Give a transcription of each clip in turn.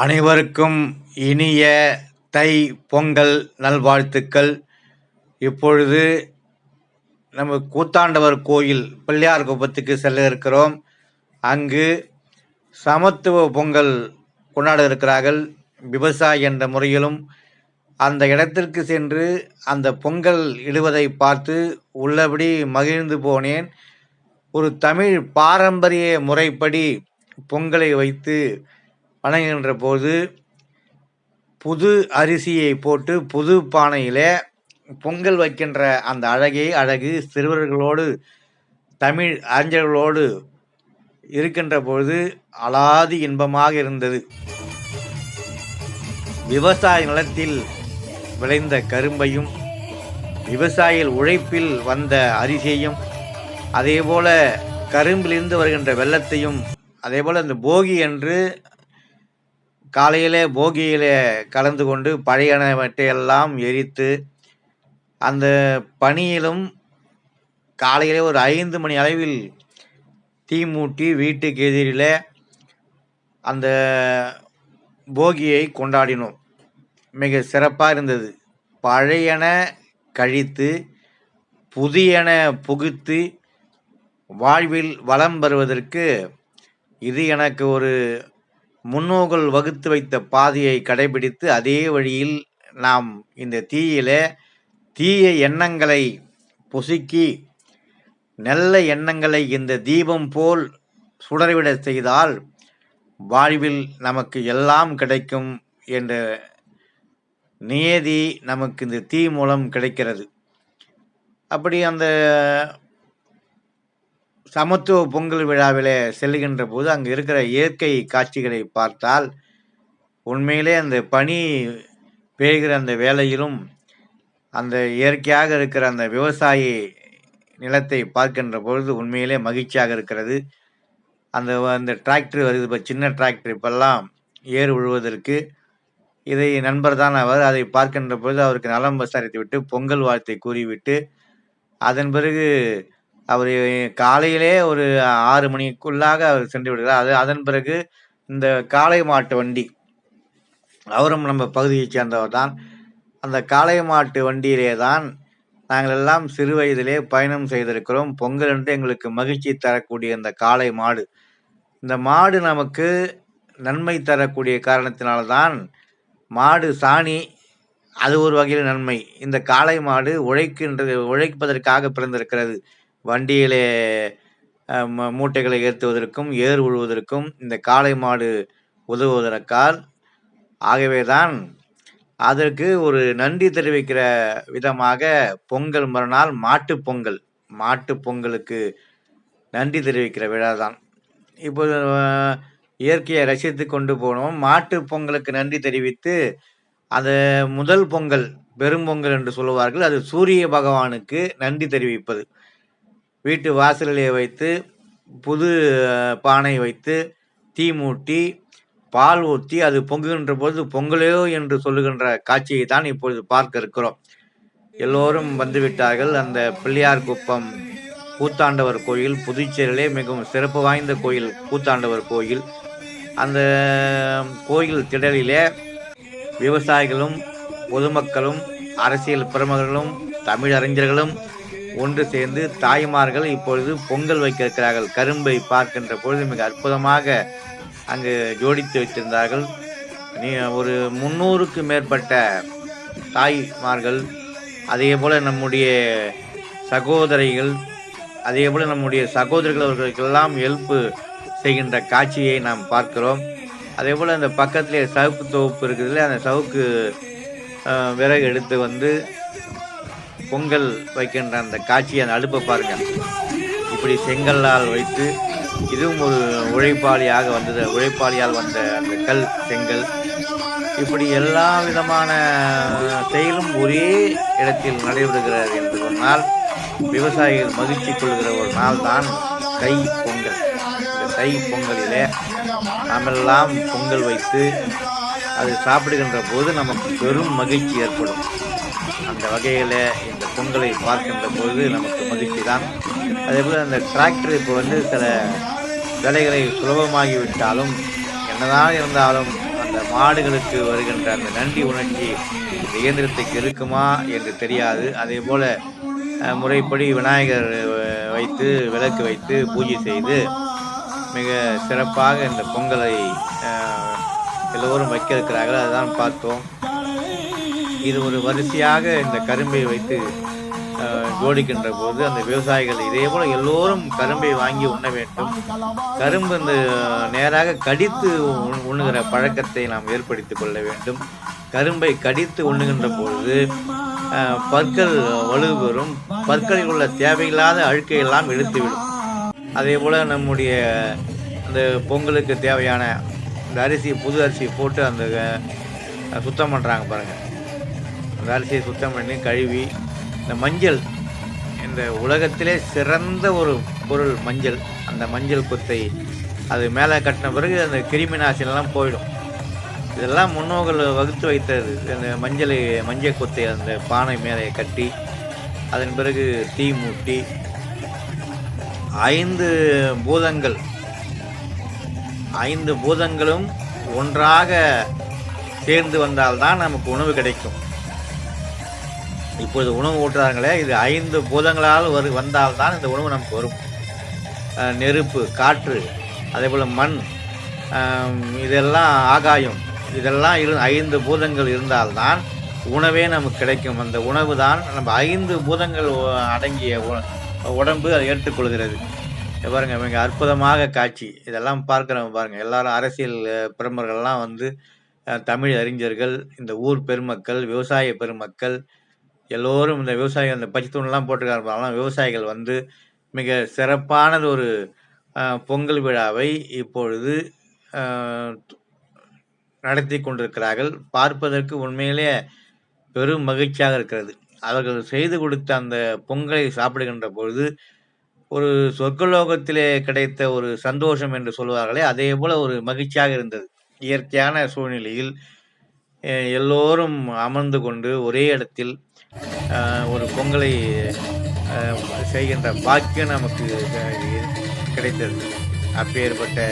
அனைவருக்கும் இனிய தை பொங்கல் நல்வாழ்த்துக்கள். இப்பொழுது நம்ம கூத்தாண்டவர் கோயில் பிள்ளையார் குப்பத்துக்கு செல்ல இருக்கிறோம். அங்கு சமத்துவ பொங்கல் கொண்டாட இருக்கிறார்கள். விவசாயி என்ற முறையிலும் அந்த இடத்திற்கு சென்று அந்த பொங்கல் இடுவதை பார்த்து உள்ளபடி மகிழ்ந்து போனேன். ஒரு தமிழ் பாரம்பரிய முறைப்படி பொங்கலை வைத்து வணங்குகின்ற போது புது அரிசியை போட்டு புது பானையில் பொங்கல் வைக்கின்ற அந்த அழகு சிறுவர்களோடு தமிழ் அறிஞர்களோடு இருக்கின்ற பொழுது அலாதி இன்பமாக இருந்தது. விவசாய நிலத்தில் விளைந்த கரும்பையும் விவசாயிகள் உழைப்பில் வந்த அரிசியையும் அதேபோல கரும்பிலிருந்து வருகின்ற வெள்ளத்தையும் அதேபோல் அந்த போகி என்று காலையில் போகியில் கலந்து கொண்டு பழையனவற்றையெல்லாம் எரித்து அந்த பனியிலும் காலையிலே ஒரு 5 மணி அளவில் தீ மூட்டி வீட்டுக்கு எதிரில் அந்த போகியை கொண்டாடினோம். மிக சிறப்பாக இருந்தது. பழையன கழித்து புதியன புகுத்து வாழ்வில் வளம் பெறுவதற்கு இது எனக்கு ஒரு முன்னோர்கள் வகுத்து வைத்த பாதையை கடைபிடித்து அதே வழியில் நாம் இந்த தீய எண்ணங்களை பொசுக்கி நல்ல எண்ணங்களை இந்த தீபம் போல் சுடர்விட செய்தால் வாழ்வில் நமக்கு எல்லாம் கிடைக்கும் என்ற நியதி நமக்கு இந்த தீ மூலம் கிடைக்கிறது. அப்படி அந்த சமத்துவ பொங்கல் விழாவில் செல்லுகின்ற போது அங்கே இருக்கிற இயற்கை காட்சிகளை பார்த்தால் உண்மையிலே அந்த பனி பெய்கிற அந்த வேளையிலும் அந்த இயற்கையாக இருக்கிற அந்த விவசாயி நிலத்தை பார்க்கின்ற பொழுது உண்மையிலே மகிழ்ச்சியாக இருக்கிறது. அந்த டிராக்டர் வருது, இப்போ சின்ன டிராக்டர் இப்பெல்லாம் ஏறு விழுவதற்கு. இதை நண்பர் தான் அவர். அதை பார்க்கின்ற பொழுது அவருக்கு நலம் விசாரித்து விட்டு பொங்கல் வாழ்த்தை கூறிவிட்டு அதன் பிறகு அவர் காலையிலே ஒரு 6 மணிக்குள்ளாக அவர் சென்று விடுகிறார். அதன் பிறகு இந்த காளை மாட்டு வண்டி, அவரும் நம்ம பகுதியைச் சேர்ந்தவர் தான். அந்த காளை மாட்டு வண்டியிலே தான் நாங்கள் எல்லாம் சிறு வயதிலே பயணம் செய்திருக்கிறோம். பொங்கல் என்று எங்களுக்கு மகிழ்ச்சி தரக்கூடிய இந்த காளை மாடு, இந்த மாடு நமக்கு நன்மை தரக்கூடிய காரணத்தினால்தான் மாடு சாணி அது ஒரு வகையில் நன்மை. இந்த காளை மாடு உழைப்பதற்காக பிறந்திருக்கிறது. வண்டியிலே மூட்டைகளை ஏற்றுவதற்கும் ஏர் உழுவதற்கும் இந்த காளை மாடு உதவுவதற்கால். ஆகவே தான் அதற்கு ஒரு நன்றி தெரிவிக்கிற விதமாக பொங்கல் மறுநாள் மாட்டு பொங்கலுக்கு நன்றி தெரிவிக்கிற விழா தான். இப்போது இயற்கையை ரசித்து கொண்டு போனோம். மாட்டு பொங்கலுக்கு நன்றி தெரிவித்து அந்த முதல் பொங்கல் பெரும்பொங்கல் என்று சொல்லுவார்கள். அது சூரிய பகவானுக்கு நன்றி தெரிவிப்பது. வீட்டு வாசலிலே வைத்து புது பானை வைத்து தீ மூட்டி பால் ஊற்றி அது பொங்குகின்ற போது பொங்கலையோ என்று சொல்லுகின்ற காட்சியை தான் இப்பொழுது பார்க்க இருக்கிறோம். எல்லோரும் வந்துவிட்டார்கள். அந்த பிள்ளையார் குப்பம் கூத்தாண்டவர் கோயில் புதுச்சேரியிலே மிகவும் சிறப்பு வாய்ந்த கோயில் கூத்தாண்டவர் கோயில். அந்த கோயில் திடலிலே விவசாயிகளும் பொதுமக்களும் அரசியல் பிரமுகர்களும் தமிழறிஞர்களும் ஒன்று சேர்ந்து தாய்மார்கள் இப்பொழுது பொங்கல் வைக்க இருக்கிறார்கள். கரும்பை பார்க்கின்ற பொழுது மிக அற்புதமாக அங்கு ஜோடித்து வைத்திருந்தார்கள். ஒரு 300க்கு மேற்பட்ட தாய்மார்கள், அதே போல் நம்முடைய சகோதரிகள், அதே போல் நம்முடைய சகோதரர்கள் அவர்களுக்கெல்லாம் ஹெல்ப்பு செய்கின்ற காட்சியை நாம் பார்க்கிறோம். அதே போல் அந்த பக்கத்திலே சவுக்கு தொகுப்பு இருக்குதுல்ல, அந்த சவுக்கு விறகு எடுத்து வந்து பொங்கல் வைக்கின்ற அந்த காட்சி, அந்த அடுப்பை பாருங்க. இப்படி செங்கல்லால் வைத்து இதுவும் ஒரு உழைப்பாளியால் வந்த அந்த கல் செங்கல். இப்படி எல்லா விதமான செயலும் ஒரே இடத்தில் நடைபெறுகிறது என்று சொன்னால் விவசாயிகள் மகிழ்ச்சி கொள்கிற ஒரு நாள் தான் தை பொங்கல். இந்த தை பொங்கலிலே நாமெல்லாம் பொங்கல் வைத்து அது சாப்பிடுகின்ற போது நமக்கு பெரும் மகிழ்ச்சி ஏற்படும். அந்த வகையில் இந்த பொங்கலை பார்க்கின்ற பொழுது நமக்கு மகிழ்ச்சி தான். அதேபோல் அந்த டிராக்டர் இப்போ சில வேலைகளை சுலபமாகிவிட்டாலும் என்னதான் இருந்தாலும் அந்த மாடுகளுக்கு வருகின்ற அந்த நன்றி உணர்ச்சி இந்த இயந்திரத்துக்கு இருக்குமா என்று தெரியாது. அதே போல் முறைப்படி விநாயகர் வைத்து விளக்கு வைத்து பூஜை செய்து மிக சிறப்பாக இந்த பொங்கலை எல்லோரும் வைக்க இருக்கிறார்கள். அதுதான் பார்த்தோம். இது ஒரு வரிசையாக இந்த கரும்பை வைத்து ஜோடிக்கின்ற போது அந்த விவசாயிகள் இதே போல எல்லோரும் கரும்பை வாங்கி உண்ண வேண்டும். கரும்பு இந்த நேராக கடித்து உண்ணுகிற பழக்கத்தை நாம் ஏற்படுத்திக் கொள்ள வேண்டும். கரும்பை கடித்து உண்ணுகின்ற பொழுது பற்கள் வலுப்பெறும். பற்களில் உள்ள தேவையில்லாத அழுக்கையெல்லாம் இழுத்துவிடும். அதே போல் நம்முடைய அந்த பொங்கலுக்கு தேவையான இந்த அரிசி, புது அரிசி போட்டு அந்த சுத்தம் பண்ணுறாங்க பாருங்கள். அந்த அரிசியை சுத்தம் பண்ணி கழுவி இந்த மஞ்சள், இந்த உலகத்திலே சிறந்த ஒரு பொருள் மஞ்சள். அந்த மஞ்சள் கொத்தை அது மேலே கட்டின பிறகு அந்த கிருமி நாசினெல்லாம் போயிடும். இதெல்லாம் முன்னோர்கள் வகுத்து வைத்தது. அந்த மஞ்சள் கொத்தை அந்த பானை மேலே கட்டி அதன் பிறகு தீ மூட்டி 5 பூதங்கள் 5 பூதங்களும் ஒன்றாக சேர்ந்து வந்தால்தான் நமக்கு உணவு கிடைக்கும். இப்பொழுது உணவு ஊட்டுறாங்களே, இது 5 பூதங்களால் வந்தால்தான் இந்த உணவு நமக்கு வரும். நெருப்பு, காற்று, அதே போல் மண், இதெல்லாம் ஆகாயம், இதெல்லாம் 5 பூதங்கள் இருந்தால்தான் உணவே நமக்கு கிடைக்கும். அந்த உணவு தான் நம்ம 5 பூதங்கள் அடங்கிய உடம்பு அதை ஏற்றுக்கொள்கிறது. பாருங்க, மிக அற்புதமாக காட்சி. இதெல்லாம் பார்க்குறவங்க பாருங்கள், எல்லாரும் அரசியல் பிரமுகர்கள்லாம் வந்து தமிழ் அறிஞர்கள், இந்த ஊர் பெருமக்கள், விவசாய பெருமக்கள் எல்லோரும் இந்த விவசாயிகள் அந்த பச்சை தூணெலாம் போட்டிருக்காங்க. விவசாயிகள் வந்து மிக சிறப்பானது ஒரு பொங்கல் விழாவை இப்பொழுது நடத்தி கொண்டிருக்கிறார்கள். பார்ப்பதற்கு உண்மையிலே பெரும் மகிழ்ச்சியாக இருக்கிறது. அவர்கள் செய்து கொடுத்த அந்த பொங்கலை சாப்பிடுகின்ற பொழுது ஒரு சொர்க்கலோகத்திலே கிடைத்த ஒரு சந்தோஷம் என்று சொல்லுவார்களே, அதே போல் ஒரு மகிழ்ச்சியாக இருந்தது. இயற்கையான சூழ்நிலையில் எல்லோரும் அமர்ந்து கொண்டு ஒரே இடத்தில் ஒரு பொங்கலை செய்கின்ற பாக்கியம் நமக்கு கிடைத்தது. அப்பேற்பட்ட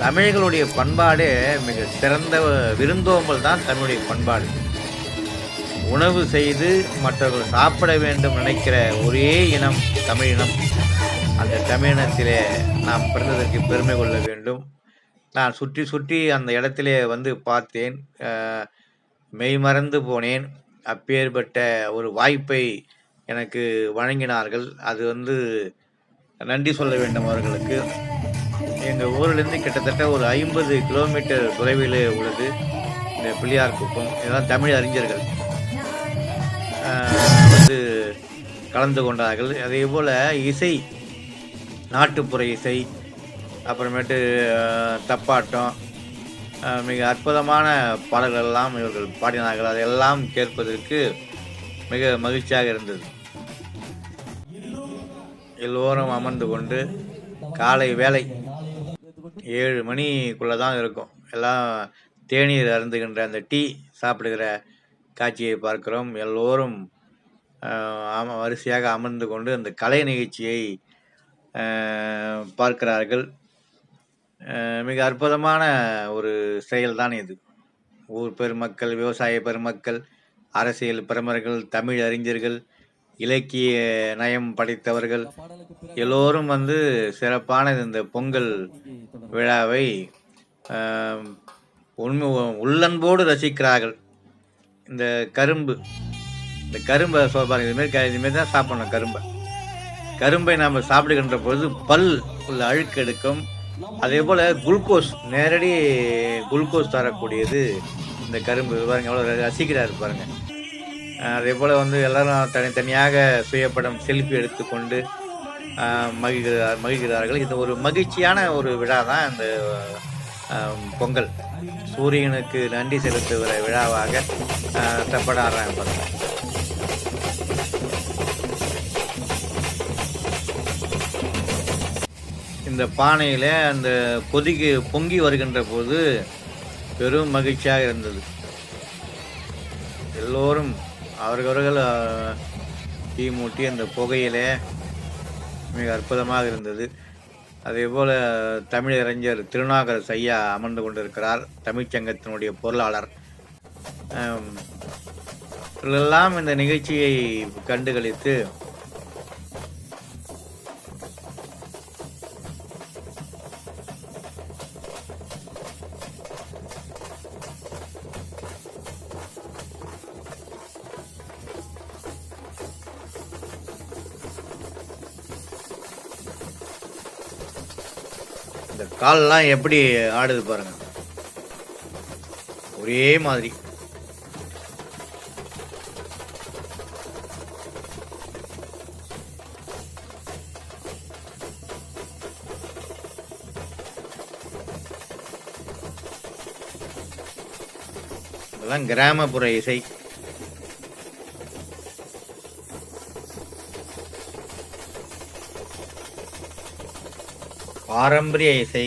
தமிழர்களுடைய பண்பாடு மிக சிறந்த விருந்தோம்பல் தான் தமிழுடைய பண்பாடு. உணவு செய்து மற்றவர்கள் சாப்பிட வேண்டும் நினைக்கிற ஒரே இனம் தமிழினம். அந்த தமிழினத்திலே நாம் பிறந்ததற்கு பெருமை கொள்ள வேண்டும். நான் சுற்றி சுற்றி அந்த இடத்திலே வந்து பார்த்தேன், மெய்மறந்து போனேன். அப்பேற்பட்ட ஒரு வாய்ப்பை எனக்கு வழங்கினார்கள். அது வந்து நன்றி சொல்ல வேண்டும் அவர்களுக்கு. எங்கள் ஊரிலிருந்து கிட்டத்தட்ட ஒரு 50 கிலோமீட்டர் தொலைவில் உள்ளது இந்த பிள்ளையார் குப்பம். இதெல்லாம் தமிழ் அறிஞர்கள் வந்து கலந்து கொண்டார்கள். அதே போல் இசை, நாட்டுப்புற இசை, அப்புறமேட்டு தப்பாட்டம், மிக அற்புதமான பாடல்களெல்லாம் இவர்கள் பாடினார்கள். அதையெல்லாம் கேட்பதற்கு மிக மகிழ்ச்சியாக இருந்தது. எல்லோரும் அமர்ந்து கொண்டு காலை வேலை 7 மணிக்குள்ளே தான் இருக்கும். எல்லாம் தேநீர் அருந்துகின்ற அந்த டீ சாப்பிடுகிற காட்சியை பார்க்கிறோம். எல்லோரும் வரிசையாக அமர்ந்து கொண்டு அந்த கலை நிகழ்ச்சியை பார்க்கிறார்கள். மிக அற்புதமான ஒரு செயல்தான் இது. ஊர் பெருமக்கள், விவசாய பெருமக்கள், அரசியல் பிரமுகர்கள், தமிழ் அறிஞர்கள், இலக்கிய நயம் படைத்தவர்கள் எல்லோரும் வந்து சிறப்பான இந்த பொங்கல் விழாவை உள்ளன்போடு ரசிக்கிறார்கள். இந்த கரும்பை சொல்வாங்க, இதுமாரி தான் சாப்பிடணும். கரும்பை நாம் சாப்பிடுகின்ற பொழுது பல் உள்ள அழுக்கு எடுக்கும். அதே போல் குளுக்கோஸ், நேரடி குளுக்கோஸ் தரக்கூடியது இந்த கரும்பு. பாருங்க எவ்வளோ ரசிக்கிறாரு பாருங்க. அதே போல் வந்து எல்லாரும் தனித்தனியாக சுயப்படம் செல்ஃபி எடுத்துக்கொண்டு மகிழ்கிறார்கள். இது ஒரு மகிழ்ச்சியான ஒரு விழா தான் இந்த பொங்கல். சூரியனுக்கு நன்றி செலுத்துகிற விழாவாக தப்படாடுறாங்க பாருங்க. இந்த பானையில் அந்த பொங்கி வருகின்ற போது பெரும் மகிழ்ச்சியாக இருந்தது. எல்லோரும் அவர்கள் தீ மூட்டி அந்த புகையிலே மிக அற்புதமாக இருந்தது. அதேபோல தமிழறிஞர் திருநாவுக்கரசு ஐயா அமர்ந்து கொண்டிருக்கிறார், தமிழ்ச்சங்கத்தினுடைய பொருளாளர். இவர்களெல்லாம் இந்த நிகழ்ச்சியை கண்டுகளித்து இந்த கால்லாம் எப்படி ஆடுது பாருங்க, ஒரே மாதிரி. இதெல்லாம் கிராமப்புற இசை. பாரம்பரிய இசை.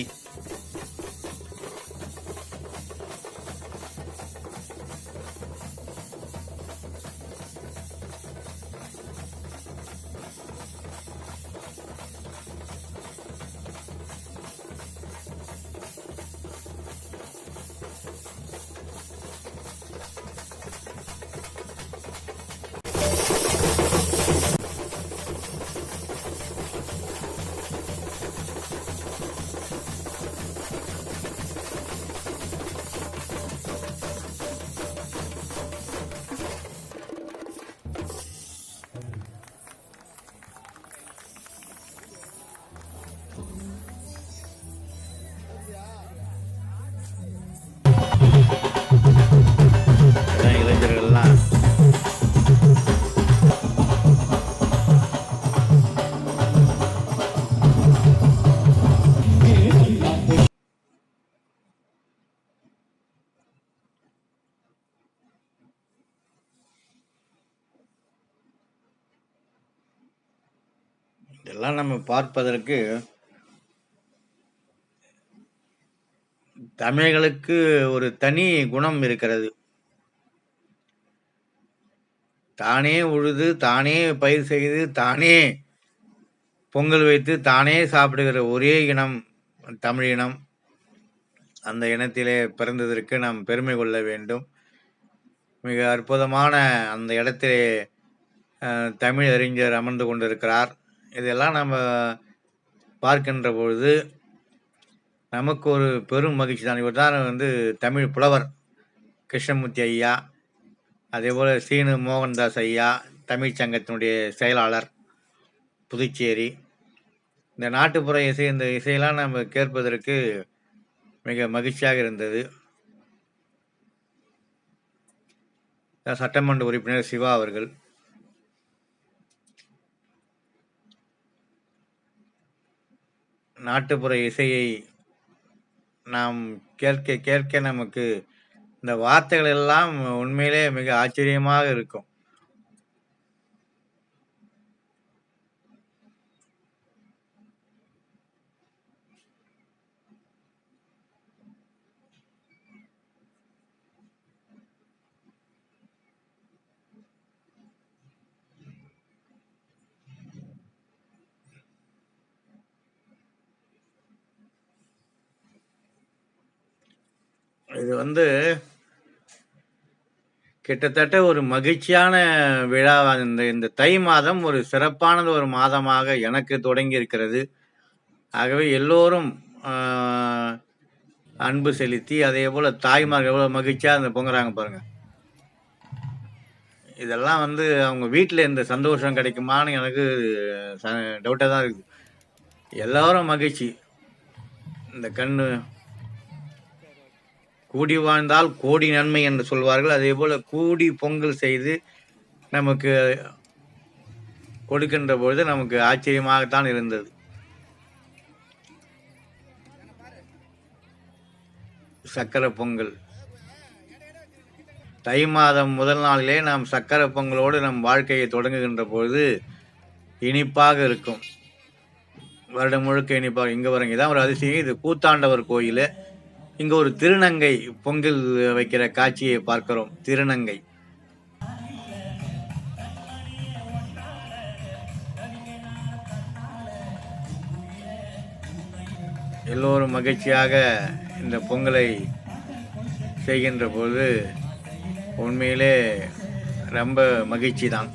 இளைஞர்கள்லாம் இதெல்லாம் நம்ம பார்ப்பதற்கு தமிழர்களுக்கு ஒரு தனி குணம் இருக்கிறது. தானே உழுது, தானே பயிர் செய்து, தானே பொங்கல் வைத்து, தானே சாப்பிடுகிற ஒரே இனம் தமிழ் இனம். அந்த இனத்திலே பிறந்ததற்கு நாம் பெருமை கொள்ள வேண்டும். மிக அற்புதமான அந்த இடத்திலே தமிழ் அறிஞர் அமர்ந்து கொண்டிருக்கிறார். இதெல்லாம் நம்ம பார்க்கின்ற பொழுது நமக்கு ஒரு பெரும் மகிழ்ச்சி தான். இவர் தான் தமிழ் புலவர் கிருஷ்ணமூர்த்தி ஐயா, அதேபோல் சீனு மோகன்தாஸ் ஐயா, தமிழ்ச்சங்கத்தினுடைய செயலாளர் புதுச்சேரி. இந்த நாட்டுப்புற இசை, இந்த இசையெல்லாம் நம்ம கேட்பதற்கு மிக மகிழ்ச்சியாக இருந்தது. சட்டமன்ற உறுப்பினர் சிவா அவர்கள் நாட்டுப்புற இசையை நாம் கேட்க கேட்க நமக்கு இந்த வார்த்தைகள் எல்லாம் உண்மையிலே மிக ஆச்சரியமாக இருக்கும். இது கிட்டத்தட்ட ஒரு மகிழ்ச்சியான விழா. இந்த தை மாதம் ஒரு சிறப்பானது ஒரு மாதமாக எனக்கு தொடங்கி இருக்கிறது. ஆகவே எல்லோரும் அன்பு செலுத்தி, அதே போல தாய்மார்கள் எவ்வளோ மகிழ்ச்சியாக அந்த பொங்குறாங்க பாருங்க. இதெல்லாம் அவங்க வீட்டில் இந்த சந்தோஷம் கிடைக்குமான்னு எனக்கு டவுட்டாக தான் இருக்குது. எல்லாரும் மகிழ்ச்சி. இந்த கண்ணு கூடி வாழ்ந்தால் கோடி நன்மை என்று சொல்வார்கள். அதே போல் கூடி பொங்கல் செய்து நமக்கு கொடுக்கின்ற பொழுது நமக்கு ஆச்சரியமாகத்தான் இருந்தது. சக்கரை பொங்கல் தை மாதம் முதல் நாளிலே நாம் சக்கரை பொங்கலோடு நம் வாழ்க்கையை தொடங்குகின்ற பொழுது இனிப்பாக இருக்கும். வருடம் முழுக்க இனிப்பாக. இங்கே வரங்க இதான் ஒரு அதிசயம். இது கூத்தாண்டவர் கோயில். இங்கே ஒரு திருநங்கை பொங்கல் வைக்கிற காட்சியை பார்க்கிறோம். திருநங்கை எல்லோரும் மகிழ்ச்சியாக இந்த பொங்கலை செய்கின்ற போது உண்மையிலே ரொம்ப மகிழ்ச்சி தான்.